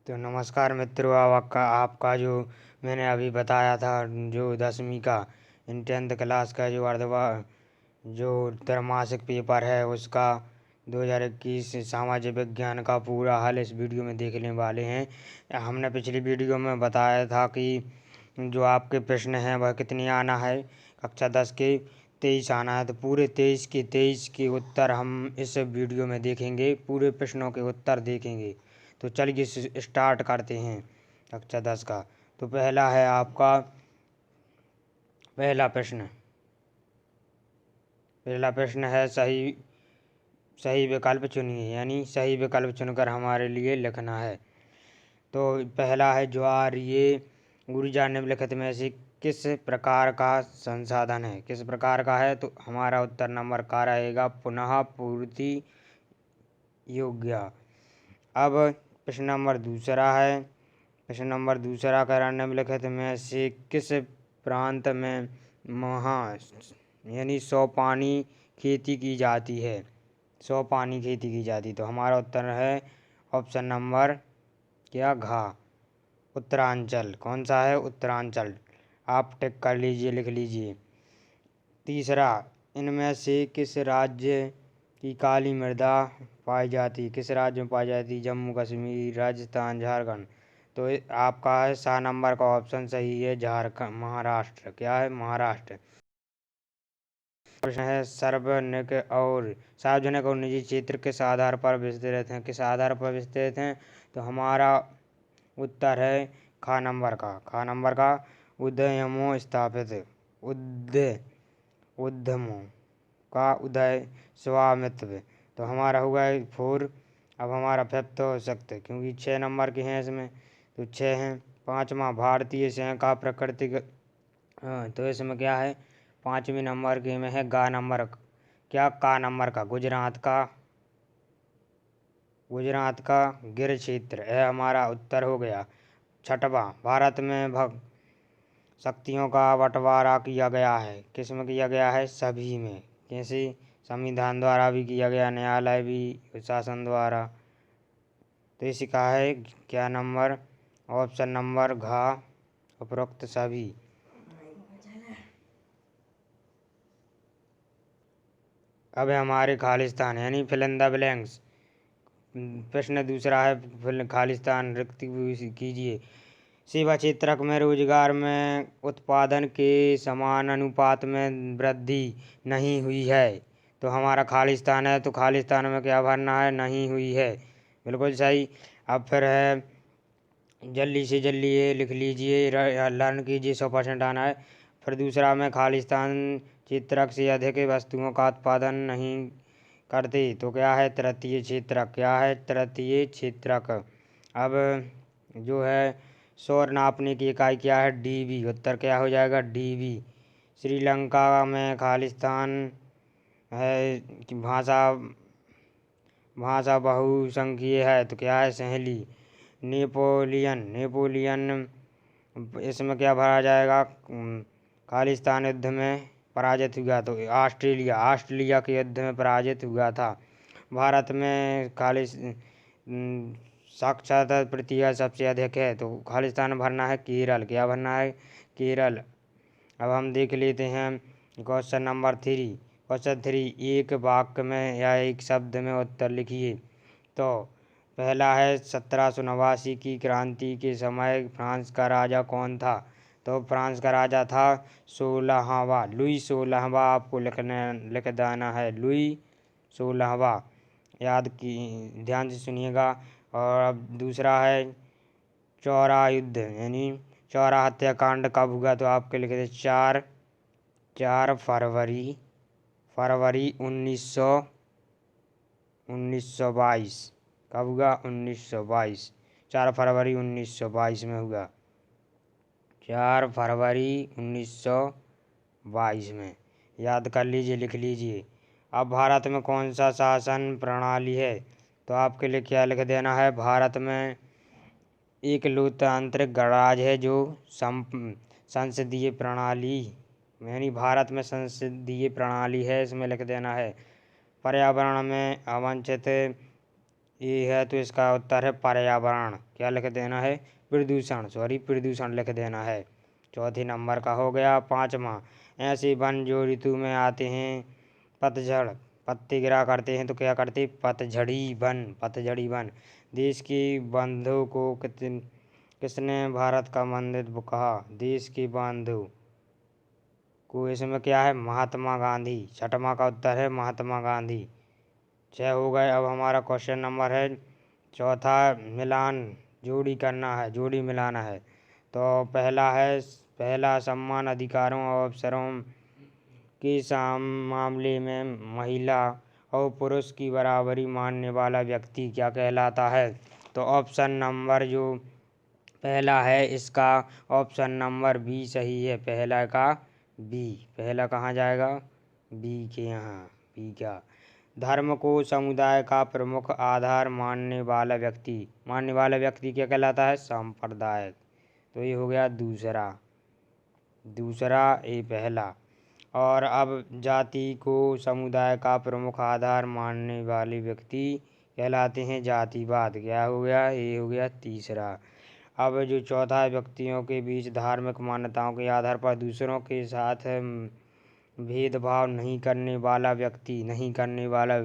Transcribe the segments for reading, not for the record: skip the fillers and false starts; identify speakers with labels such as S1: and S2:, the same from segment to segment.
S1: तो नमस्कार मित्रों, आपका जो मैंने अभी बताया था, जो 10वीं का इन 10th क्लास का जो जो त्रैमासिक पेपर है उसका 2021 सामाजिक विज्ञान का पूरा हल इस वीडियो में देखने वाले हैं। हमने पिछली वीडियो में बताया था कि जो आपके प्रश्न हैं वह कितने आना है, कक्षा 10 के 23 आना है। तो पूरे 23 के उत्तर हम इस वीडियो में देखेंगे, पूरे प्रश्नों के उत्तर देखेंगे। तो चलिए स्टार्ट करते हैं कक्षा 10 का। तो पहला है आपका पहला प्रश्न है सही विकल्प चुनिए, यानी सही विकल्प चुनकर हमारे लिए लिखना है। तो पहला है ज्वारीय ऊर्जा निम्नलिखित में से किस प्रकार का संसाधन है, किस प्रकार का है। तो हमारा उत्तर नंबर का रहेगा पुनः पूर्ति योग्य। अब प्रश्न नंबर दूसरा कह निम्नलिखित में से किस प्रांत में यानी सौपानी खेती की जाती है, सौपानी खेती की जाती। तो हमारा उत्तर है ऑप्शन नंबर क्या घ, उत्तरांचल। कौन सा है? उत्तरांचल। आप टिक कर लीजिए, लिख लीजिए। तीसरा, इनमें से किस राज्य की काली मृदा पाई जाती, किस राज्य में पाई जाती? जम्मू कश्मीर, राजस्थान, झारखंड। तो आपका है 7 नंबर का ऑप्शन सही है, झारखंड, महाराष्ट्र। क्या है? महाराष्ट्र। प्रश्न है सार्वजनिक और निजी क्षेत्र किस आधार पर विस्तृत हैं, किस आधार पर विस्तृत हैं? तो हमारा उत्तर है ख नंबर का उद्यमों स्थापित, उद्यमों का उदय, स्वामित्व। तो हमारा हुआ 4। अब हमारा 5th हो सकता है, क्योंकि 6 नंबर के हैं इसमें, तो 6 हैं। 5वां, भारतीय संघ का प्राकृतिक। तो इसमें क्या है? 5वें नंबर के में है गा नंबर। क्या? का नंबर का गुजरात का गिर क्षेत्र है हमारा उत्तर हो गया। 6वां, भारत में शक्तियों का बंटवारा किया गया है, किस में किया गया है? सभी में। कैसे? संविधान द्वारा भी किया गया, न्यायालय भी, शासन द्वारा। तो इसका है क्या नंबर? ऑप्शन नंबर घ, उपरोक्त सभी। अब हमारे खालिस्तान यानी फिल इन द ब्लैंक्स। प्रश्न दूसरा है खालिस्तान रिक्त कीजिए। सेवा क्षेत्रक में रोजगार में उत्पादन के समान अनुपात में वृद्धि नहीं हुई है। तो हमारा खालिस्तान है, तो खालिस्तान में क्या भरना है? नहीं हुई है। बिल्कुल सही। अब फिर है जल्दी से जल्दी ये लिख लीजिए, लर्न कीजिए, 100% आना है। फिर दूसरा में खालिस्तान क्षेत्रक से अधिक वस्तुओं का उत्पादन नहीं करते। तो क्या है? तृतीय क्षेत्रक। क्या है? तृतीय क्षेत्रक। अब जो है सौर नापने की इकाई क्या है? डीबी। उत्तर क्या हो जाएगा? डीबी। श्रीलंका में खालिस्तान है कि भाषा बहुसंख्यीय है, तो क्या है? सहेली। नेपोलियन इसमें क्या भरा जाएगा? खालिस्तान युद्ध में पराजित हुआ। तो ऑस्ट्रेलिया के युद्ध में पराजित हुआ था। भारत में साक्षरता प्रतिशत सबसे अधिक है, तो खालिस्तान भरना है केरल। क्या भरना है? केरल। अब हम देख लेते हैं क्वेश्चन नंबर 3। क्वेश्चन 3, एक वाक्य में या एक शब्द में उत्तर लिखिए। तो पहला है 1789 की क्रांति के समय फ्रांस का राजा कौन था? तो फ्रांस का राजा था 16वां, लुई 16वां। आपको लिख देना है लुई 16वां। ध्यान से सुनिएगा। और अब दूसरा है चौरा युद्ध यानी चौरा हत्याकांड कब हुआ? तो आपके लिखे थे 4 फरवरी 1922। कब हुआ? 1922। 4 फरवरी 1922 में हुआ। 4 फरवरी 1922 में। याद कर लीजिए, लिख लीजिए। अब भारत में कौन सा शासन प्रणाली है? तो आपके लिए क्या लिख देना है? भारत में एक लोकतांत्रिक गणराज्य है, जो संसदीय प्रणाली यानी भारत में संसदीय प्रणाली है, इसमें लिख देना है। पर्यावरण में अवांछित ये है, तो इसका उत्तर है पर्यावरण। क्या लिख देना है? प्रदूषण, सॉरी प्रदूषण लिख देना है। चौथे नंबर का हो गया 5वां। ऐसे वन जो ऋतु में आते हैं पतझड़, पत्ते गिरा करते हैं तो क्या करते? पतझड़ी वन, पतझड़ी वन। देश की बंधु को किसने भारत का मंदिर कहा? देश की बंधु को इसमें क्या है? महात्मा गांधी। छठवां का उत्तर है महात्मा गांधी। 6 हो गए। अब हमारा क्वेश्चन नंबर है चौथा, मिलान, जोड़ी करना है, जोड़ी मिलाना है। तो पहला है, पहला सम्मान अधिकारों और अवसरों के मामले में महिला और पुरुष की बराबरी मानने वाला व्यक्ति क्या कहलाता है? तो ऑप्शन नंबर जो पहला है इसका ऑप्शन नंबर बी सही है। पहला का बी, पहला कहाँ जाएगा? बी के यहाँ। बी क्या? धर्म को समुदाय का प्रमुख आधार मानने वाला व्यक्ति, मानने वाला व्यक्ति क्या कहलाता है? सांप्रदायिक। तो ये हो गया दूसरा, दूसरा ये पहला। और अब जाति को समुदाय का प्रमुख आधार मानने वाले व्यक्ति कहलाते हैं जातिवाद। क्या हो गया? ये हो गया तीसरा। अब जो चौथा है, व्यक्तियों के बीच धार्मिक मान्यताओं के आधार पर दूसरों के साथ भेदभाव नहीं करने वाला व्यक्ति, नहीं करने वाला,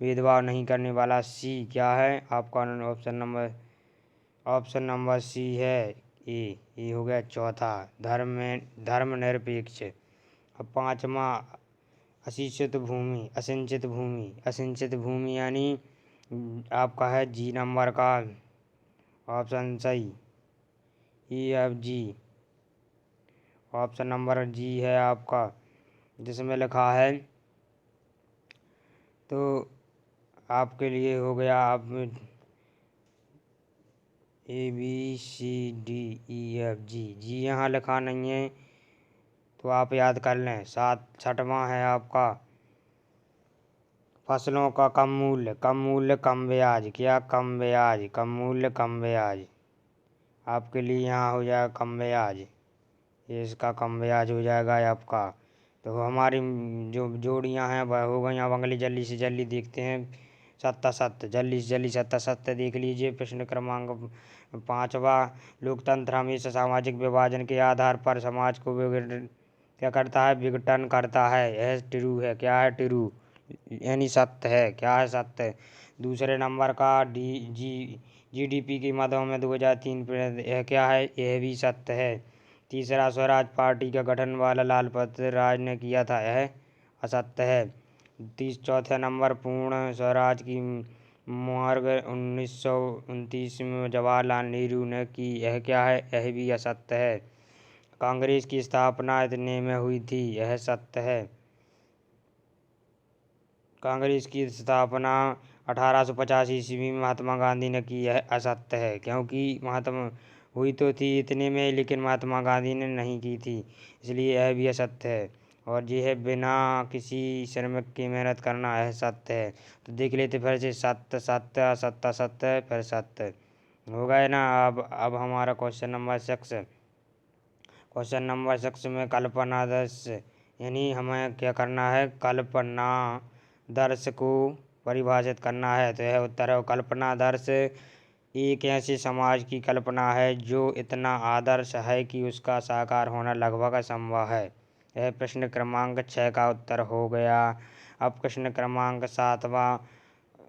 S1: भेदभाव नहीं करने वाला, सी क्या है आपका? ऑप्शन नंबर सी है ये हो गया चौथा, धर्मनिरपेक्ष। अब 5वां, असिंचित भूमि, असिंचित भूमि, असिंचित भूमि यानी आपका है जी नंबर का ऑप्शन सही, E F G. Option number G है आपका, जिसमें लिखा है, तो आपके लिए हो गया आप A B C D E F G. G यहाँ लिखा नहीं है तो आप याद कर लें। 6वां है आपका, फसलों का कम मूल्य, कम मूल्य कम ब्याज। क्या? कम ब्याज, कम मूल्य कम ब्याज। आपके लिए यहाँ हो जाएगा कम ब्याज, ये इसका कम ब्याज हो जाएगा आपका। तो हमारी जो जोड़ियाँ हैं वह हो गई। अब अगली जल्दी से जल्दी देखते हैं। सत्ता सत्य, जल्दी से जल्दी सत्ता सत्य देख लीजिए। प्रश्न क्रमांक 5वां, लोकतंत्र हमेशा सामाजिक विभाजन के आधार पर समाज को क्या करता है? विघटन करता है। यह ट्रू है। क्या है? ट्रू यानी सत्य है। क्या है? सत्य। दूसरे नंबर का जीडीपी की मदों में 2003 यह क्या है? यह भी सत्य है। तीसरा, स्वराज पार्टी का गठन वाला लालपत राज ने किया था। यह असत्य है। चौथे नंबर, पूर्ण स्वराज की मार्ग 1929 में जवाहरलाल नेहरू ने की। यह क्या है? यह भी असत्य है। कांग्रेस की स्थापना इतने में हुई थी। यह सत्य है। कांग्रेस की स्थापना 1850 ईस्वी में महात्मा गांधी ने की। यह असत्य है, क्योंकि महात्मा हुई तो थी इतने में, लेकिन महात्मा गांधी ने नहीं की थी, इसलिए यह भी असत्य है। और ये है बिना किसी श्रमिक की मेहनत करना, यह सत्य है। तो देख लेते फिर से, सत्य सत्य असत्य सत्य फिर सत्य हो गए ना। अब हमारा क्वेश्चन नंबर 6। क्वेश्चन नंबर 6 में कल्पनादर्श, यानी हमें क्या करना है? कल्पना दर्श को परिभाषित करना है। तो यह उत्तर है, कल्पनादर्श एक ऐसे समाज की कल्पना है जो इतना आदर्श है कि उसका साकार होना लगभग असंभव है। यह प्रश्न क्रमांक 6 का उत्तर हो गया। अब प्रश्न क्रमांक 7वां,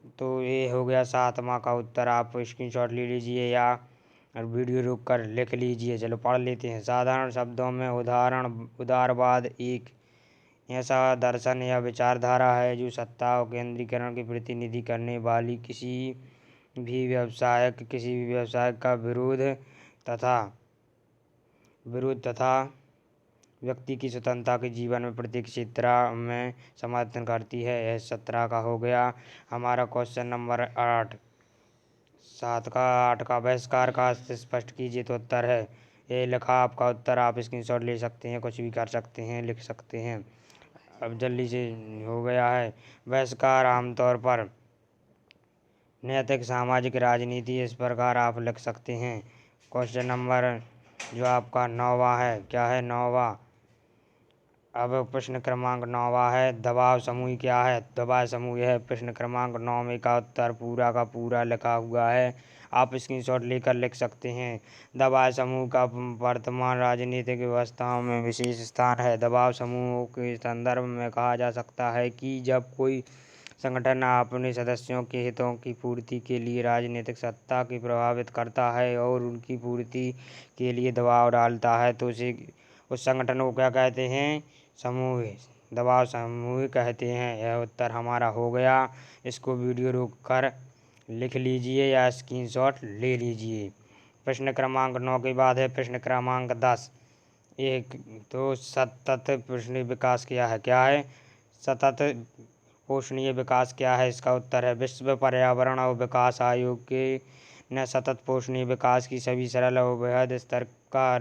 S1: तो ये हो गया 7वां का उत्तर। आप स्क्रीनशॉट ले लीजिए या वीडियो रोक कर लिख लीजिए। चलो पढ़ लेते हैं। साधारण शब्दों में उदारवाद एक ऐसा दर्शन या विचारधारा है जो सत्ता और केंद्रीकरण के प्रतिनिधि करने वाली किसी भी व्यवसाय का विरोध तथा व्यक्ति की स्वतंत्रता के जीवन में प्रत्येक क्षेत्र में समर्थन करती है। यह 17 का हो गया। हमारा क्वेश्चन नंबर 8, 8 का बहिष्कार का स्पष्ट कीजिए। तो उत्तर है, ये लिखा आपका उत्तर। आप स्क्रीनशॉट ले सकते हैं, कुछ भी कर सकते हैं, लिख सकते हैं। अब जल्दी से हो गया है। बहिष्कार आमतौर पर नैतिक, सामाजिक, राजनीति, इस प्रकार आप लिख सकते हैं। क्वेश्चन नंबर जो आपका 9वां है, क्या है 9वां? अब प्रश्न क्रमांक 9वां है, दबाव समूह क्या है? दबाव समूह है प्रश्न क्रमांक 9 में का उत्तर पूरा का पूरा लिखा हुआ है। आप स्क्रीनशॉट लेकर लिख सकते हैं। दबाव समूह का वर्तमान राजनीतिक व्यवस्थाओं में विशेष स्थान है। दबाव समूहों के संदर्भ में कहा जा सकता है कि जब कोई संगठन अपने सदस्यों के हितों की पूर्ति के लिए राजनीतिक सत्ता को प्रभावित करता है और उनकी पूर्ति के लिए दबाव डालता है तो उसे उस संगठन को क्या कहते हैं? समूह। दबाव समूह कहते हैं। यह उत्तर हमारा हो गया। इसको वीडियो रोक कर लिख लीजिए या स्क्रीनशॉट ले लीजिए। प्रश्न क्रमांक 9 के बाद है प्रश्न क्रमांक 10। एक तो सतत पोषणीय विकास क्या है? क्या है सतत पोषणीय विकास? क्या है इसका उत्तर है विश्व पर्यावरण और विकास आयोग के ने सतत पोषणीय विकास की सभी सरल और वृहद स्तर का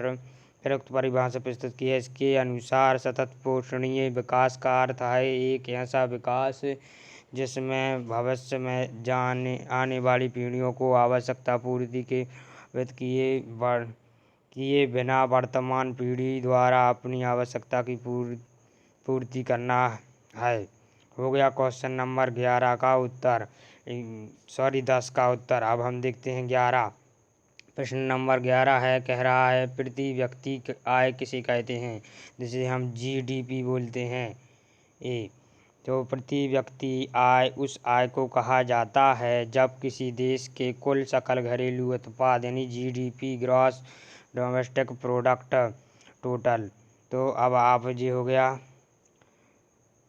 S1: प्रयुक्त परिभाषा प्रस्तुत की है। इसके अनुसार सतत पोषणीय विकास का अर्थ है एक ऐसा विकास जिसमें भविष्य में आने वाली पीढ़ियों को आवश्यकता पूर्ति के किए बिना वर्तमान पीढ़ी द्वारा अपनी आवश्यकता की पूर्ति करना है। हो गया क्वेश्चन नंबर 11 का उत्तर, 10 का उत्तर। अब हम देखते हैं 11। प्रश्न नंबर 11 है, कह रहा है प्रति व्यक्ति आय किसे कहते हैं? जिसे हम जीडीपी बोलते हैं। तो प्रति व्यक्ति आय उस आय को कहा जाता है जब किसी देश के कुल सकल घरेलू उत्पाद यानी GDP gross domestic product total. तो अब आप जी हो गया,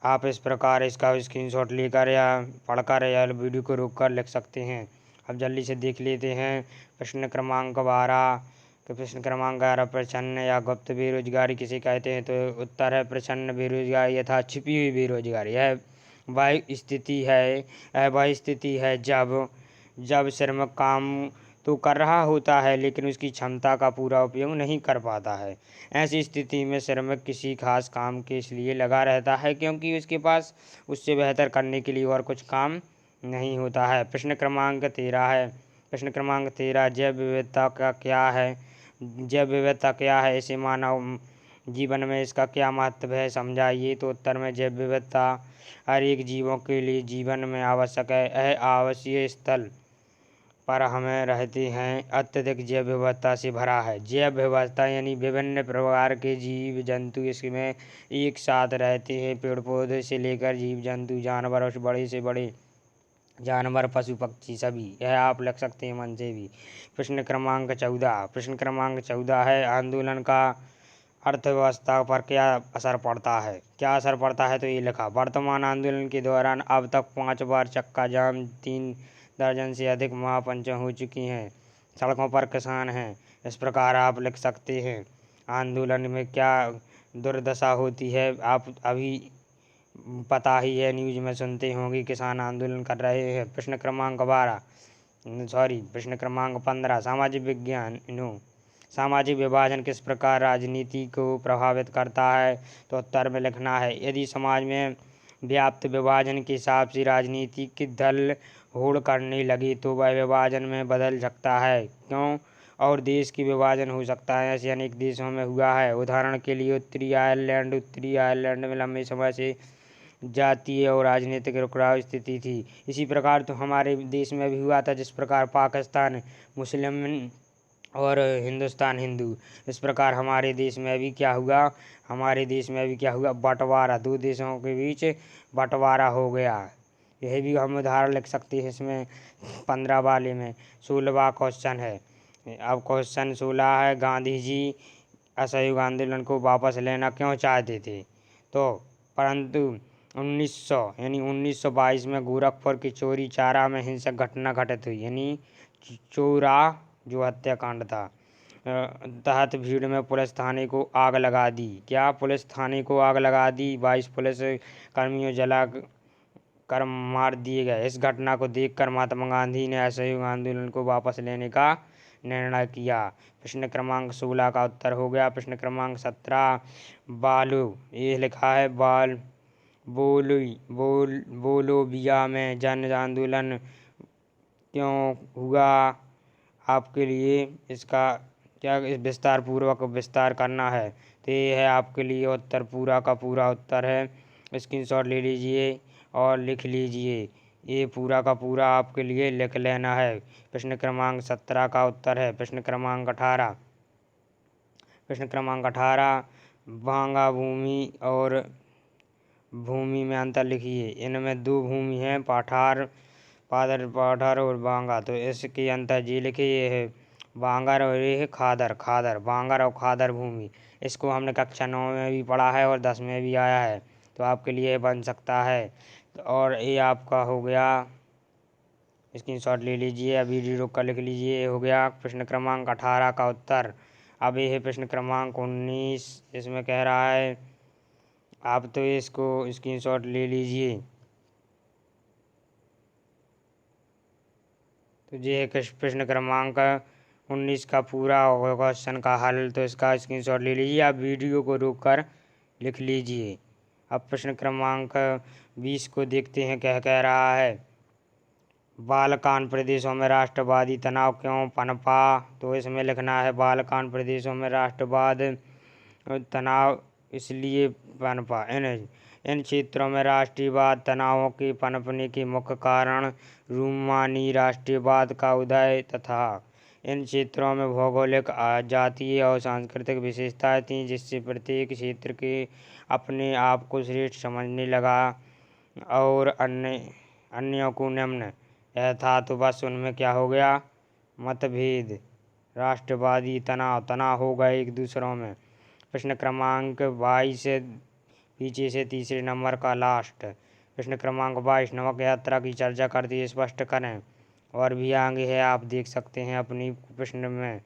S1: आप इस प्रकार इसका स्क्रीनशॉट लेकर या पढ़कर या वीडियो को रोककर लिख सकते हैं। अब जल्दी से देख लेते हैं प्रश्न क्रमांक 12। तो प्रश्न क्रमांक 11, प्रच्छन्न या गुप्त बेरोजगारी किसे कहते हैं? तो उत्तर है प्रच्छन्न बेरोजगारी यथा छिपी हुई बेरोजगारी। यह वह स्थिति है जब श्रमिक काम तो कर रहा होता है लेकिन उसकी क्षमता का पूरा उपयोग नहीं कर पाता है। ऐसी स्थिति में श्रमिक किसी खास काम के इसलिए लगा रहता है क्योंकि उसके पास उससे बेहतर करने के लिए और कुछ काम नहीं होता है। प्रश्न क्रमांक 13 है। प्रश्न क्रमांक 13, जैव विविधता का क्या है? जैव विविधता क्या है? इसे मानव जीवन में इसका क्या महत्व है, समझाइए। तो उत्तर में जैव विविधता हर एक जीवों के लिए जीवन में आवश्यक है। यह आवासीय स्थल पर हमें रहते हैं अत्यधिक जैव विविधता से भरा है। जैव विविधता यानी विभिन्न प्रकार के जीव जंतु इसमें एक साथ रहते हैं। पेड़ पौधे से लेकर जीव जंतु, जानवर और बड़े से बड़े जानवर, पशु पक्षी सभी। यह आप लिख सकते हैं मन से भी। प्रश्न क्रमांक 14। प्रश्न क्रमांक 14 है, आंदोलन का अर्थव्यवस्था पर क्या असर पड़ता है? क्या असर पड़ता है? तो ये लिखा, वर्तमान आंदोलन के दौरान अब तक 5 बार चक्का जाम, 3 दर्जन से अधिक महापंचायतें हो चुकी हैं, सड़कों पर किसान हैं। इस प्रकार आप लिख सकते हैं। आंदोलन में क्या दुर्दशा होती है आप अभी पता ही है, न्यूज में सुनते होंगे किसान आंदोलन कर रहे हैं। प्रश्न क्रमांक 15, सामाजिक विज्ञान सामाजिक विभाजन किस प्रकार राजनीति को प्रभावित करता है? तो उत्तर में लिखना है, यदि समाज में व्याप्त विभाजन के हिसाब से राजनीतिक दल होड़ करने लगे तो वह विभाजन में बदल सकता है। क्यों? और देश की विभाजन हो सकता है। ऐसे अनेक देशों में हुआ है। उदाहरण के लिए उत्तरी आयरलैंड में लंबे समय से जातीय और राजनीतिक टकराव स्थिति थी। इसी प्रकार तो हमारे देश में भी हुआ था, जिस प्रकार पाकिस्तान मुस्लिम और हिंदुस्तान हिंदू। इस प्रकार हमारे देश में भी क्या हुआ? बंटवारा, 2 देशों के बीच बंटवारा हो गया। यह भी हम उदाहरण लिख सकते हैं इसमें 15 वाले में। 16वां क्वेश्चन है। अब क्वेश्चन 16 है, गांधी जी असहयोग आंदोलन को वापस लेना क्यों चाहते थे? तो परंतु 1922 में गोरखपुर की चोरी चारा में हिंसक घटना घटित हुई, यानी चोरा जो हत्याकांड था, तहत भीड़ में पुलिस थाने को आग लगा दी। क्या पुलिस थाने को आग लगा दी? 22 पुलिस कर्मियों जला कर मार दिए गए। इस घटना को देखकर महात्मा गांधी ने असहयोग आंदोलन को वापस लेने का निर्णय किया। प्रश्न क्रमांक 16 का उत्तर हो गया। प्रश्न क्रमांक 17, ये लिखा है बोलोविया में जन आंदोलन क्यों हुआ? आपके लिए इसका क्या इस विस्तार पूर्वक विस्तार करना है। तो ये है आपके लिए उत्तर, पूरा का पूरा उत्तर है। स्क्रीनशॉट ले लीजिए और लिख लीजिए। ये पूरा का पूरा आपके लिए लिख लेना है। प्रश्न क्रमांक 17 का उत्तर है प्रश्न क्रमांक 18। प्रश्न क्रमांक 18, बांगा भूमि और भूमि में अंतर लिखिए। इनमें दो भूमि हैं, पाठार और बांगा। तो इसके अंतर जी लिखिए। ये है बांगर और ये है खादर। बांगर और खादर भूमि। इसको हमने कक्षा 9 में भी पढ़ा है और 10 में भी आया है। तो आपके लिए बन सकता है। तो और ये आपका हो गया। स्क्रीनशॉट ले लीजिए, अभी वीडियो रोक कर लिख लीजिए। ये हो गया प्रश्न क्रमांक 18 का उत्तर। अब ये है प्रश्न क्रमांक 19। इसमें कह रहा है, आप तो इसको स्क्रीनशॉट ले लीजिए। तो ये है प्रश्न क्रमांक 19 का पूरा क्वेश्चन का हल। तो इसका स्क्रीनशॉट ले लीजिए, आप वीडियो को रोक कर लिख लीजिए। अब प्रश्न क्रमांक 20 को देखते हैं, क्या कह रहा है। बाल्कान प्रदेशों में राष्ट्रवादी तनाव क्यों पनपा। तो इसमें लिखना है, बाल्कान प्रदेशों में राष्ट्रवाद तनाव इसलिए पनपा। इन क्षेत्रों में राष्ट्रीयवाद तनावों के पनपने के मुख्य कारण रूमानी राष्ट्रीयवाद का उदय तथा इन क्षेत्रों में भौगोलिक, जातीय और सांस्कृतिक विशेषताएं थीं, जिससे प्रत्येक क्षेत्र के अपने आप को श्रेष्ठ समझने लगा और अन्यों को निम्न। यह था तो बस उनमें क्या हो गया, मतभेद, राष्ट्रवादी तनाव हो गए एक दूसरों में। प्रश्न क्रमांक 22 से पीछे से तीसरे नंबर का लास्ट। प्रश्न क्रमांक 22, नमक यात्रा की चर्चा करते हुए स्पष्ट करें। और भी आगे है, आप देख सकते हैं अपनी प्रश्न में।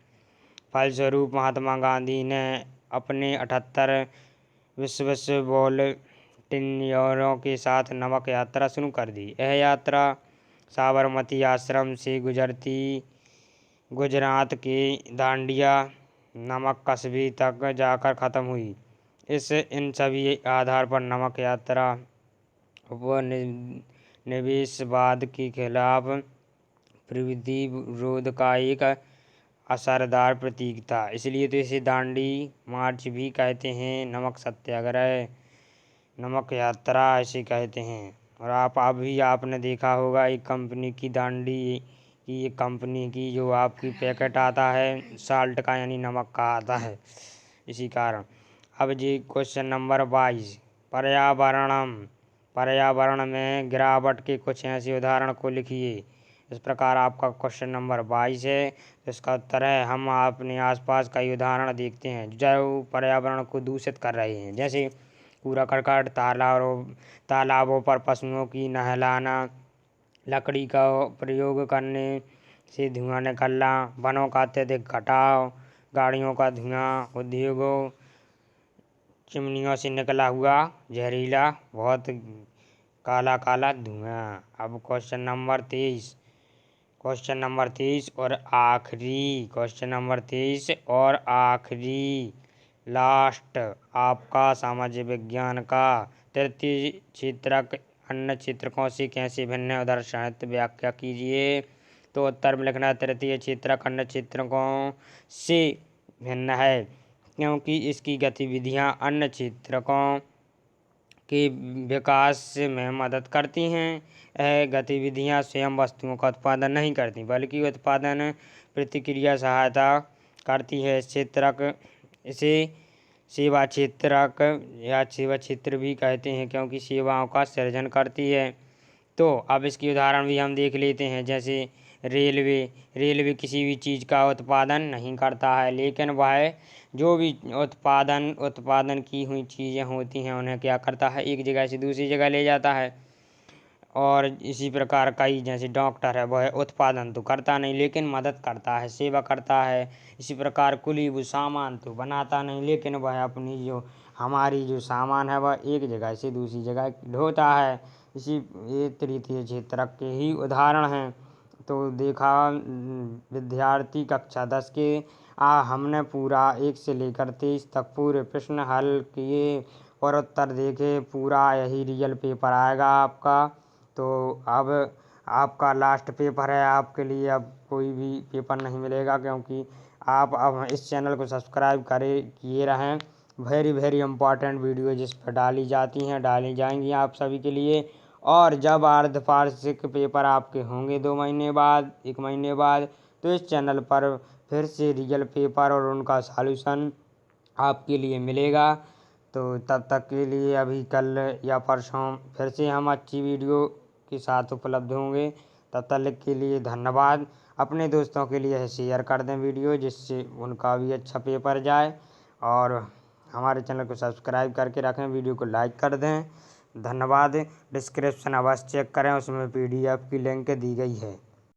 S1: फलस्वरूप महात्मा गांधी ने अपने 78 विश्व वॉलंटियरों के साथ नमक यात्रा शुरू कर दी। यह यात्रा साबरमती आश्रम से गुजरती गुजरात के दांडिया नमक कस्बे तक जाकर खत्म हुई। इन सभी आधार पर नमक यात्रा उपनिवेशवाद के खिलाफ प्रविधि विरोध का एक असरदार प्रतीक था। इसलिए तो इसे दांडी मार्च भी कहते हैं, नमक सत्याग्रह, नमक यात्रा ऐसे कहते हैं। और अभी आपने देखा होगा एक कंपनी की दांडी की, एक कंपनी की जो आपकी पैकेट आता है साल्ट का, यानी नमक का आता है, इसी कारण। अब जी क्वेश्चन नंबर 22, पर्यावरण में गिरावट के कुछ ऐसे उदाहरण को लिखिए। इस प्रकार आपका क्वेश्चन नंबर 22 है। इसका उत्तर है, हम अपने आसपास कई उदाहरण देखते हैं जो पर्यावरण को दूषित कर रहे हैं, जैसे कूड़ा करकट, तालाबों पर पशुओं की नहलाना, लकड़ी का प्रयोग करने से धुआं निकलना, वनों का अत्यधिक कटाव, गाड़ियों का धुआं, उद्योगों, चिमनियों से निकला हुआ जहरीला बहुत काला काला धुआं। अब क्वेश्चन नंबर 23 और आखिरी लास्ट आपका सामाजिक विज्ञान का तृतीय क्षेत्रक अन्य क्षेत्रकों से कैसे भिन्न है, उधर साहित्य व्याख्या कीजिए। तो उत्तर में लिखना, तृतीय क्षेत्रक अन्य क्षेत्रकों से भिन्न है क्योंकि इसकी गतिविधियां अन्य क्षेत्रकों के विकास में मदद करती हैं। यह गतिविधियां स्वयं वस्तुओं का उत्पादन नहीं करती, बल्कि उत्पादन प्रतिक्रिया सहायता करती है। इसे सेवा क्षेत्रक या सेवा क्षेत्र भी कहते हैं क्योंकि सेवाओं का सृजन करती है। तो अब इसकी उदाहरण भी हम देख लेते हैं, जैसे रेलवे किसी भी चीज़ का उत्पादन नहीं करता है, लेकिन वह जो भी उत्पादन की हुई चीज़ें होती हैं उन्हें क्या करता है, एक जगह से दूसरी जगह ले जाता है। और इसी प्रकार कई, जैसे डॉक्टर है, वह उत्पादन तो करता नहीं लेकिन मदद करता है, सेवा करता है। इसी प्रकार कुली वो सामान तो बनाता नहीं, लेकिन वह अपनी हमारी जो सामान है वह एक जगह से दूसरी जगह ढोता है। ये तृतीय क्षेत्रक के ही उदाहरण हैं। तो देखा विद्यार्थी कक्षा 10 के हमने पूरा 1 से लेकर 23 तक पूरे प्रश्न हल किए और उत्तर देखे। पूरा यही रियल पेपर आएगा आपका। तो अब आपका लास्ट पेपर है। आपके लिए अब कोई भी पेपर नहीं मिलेगा, क्योंकि आप अब इस चैनल को सब्सक्राइब किए रहें। वेरी इम्पॉर्टेंट वीडियो जिस पर डाली जाएंगी आप सभी के लिए। और जब अर्धवार्षिक पेपर आपके होंगे 2 महीने बाद, 1 महीने बाद, तो इस चैनल पर फिर से रियल पेपर और उनका सॉल्यूशन आपके लिए मिलेगा। तो तब तक के लिए अभी कल या परसों फिर से हम अच्छी वीडियो के साथ उपलब्ध होंगे। तब तक के लिए धन्यवाद। अपने दोस्तों के लिए शेयर कर दें वीडियो, जिससे उनका भी अच्छा पेपर जाए। और हमारे चैनल को सब्सक्राइब करके रखें, वीडियो को लाइक कर दें। धन्यवाद। डिस्क्रिप्शन अवश्य चेक करें, उसमें PDF की लिंक दी गई है।